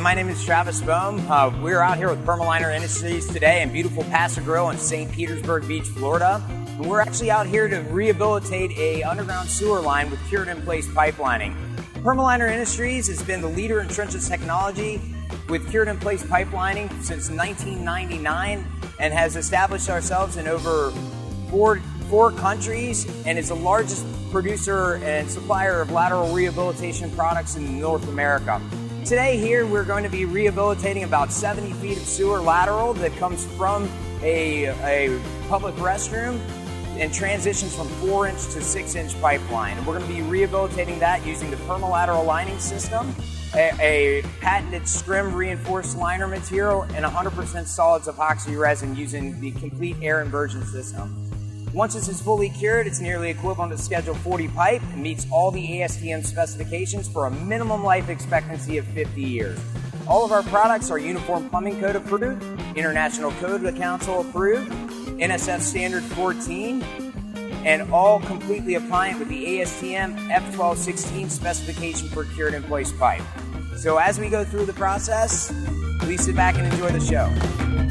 my name is Travis Bohm. We're out here with Perma-Liner Industries today in beautiful Pass-A-Grille in St. Petersburg Beach, Florida. And we're actually out here to rehabilitate a underground sewer line with cured-in-place pipelining. Perma-Liner Industries has been the leader in trenchless technology with cured-in-place pipelining since 1999 and has established ourselves in over four countries and is the largest producer and supplier of lateral rehabilitation products in North America. Today here we're going to be rehabilitating about 70 feet of sewer lateral that comes from a public restroom and transitions from 4-inch to 6-inch pipeline. And we're going to be rehabilitating that using the Perma-Lateral lining system, a patented scrim reinforced liner material, and 100% solids epoxy resin using the complete air inversion system. Once this is fully cured, it's nearly equivalent to Schedule 40 pipe and meets all the ASTM specifications for a minimum life expectancy of 50 years. All of our products are Uniform Plumbing Code approved, International Code Council approved, NSF Standard 14, and all completely compliant with the ASTM F1216 specification for cured-in-place pipe. So as we go through the process, please sit back and enjoy the show.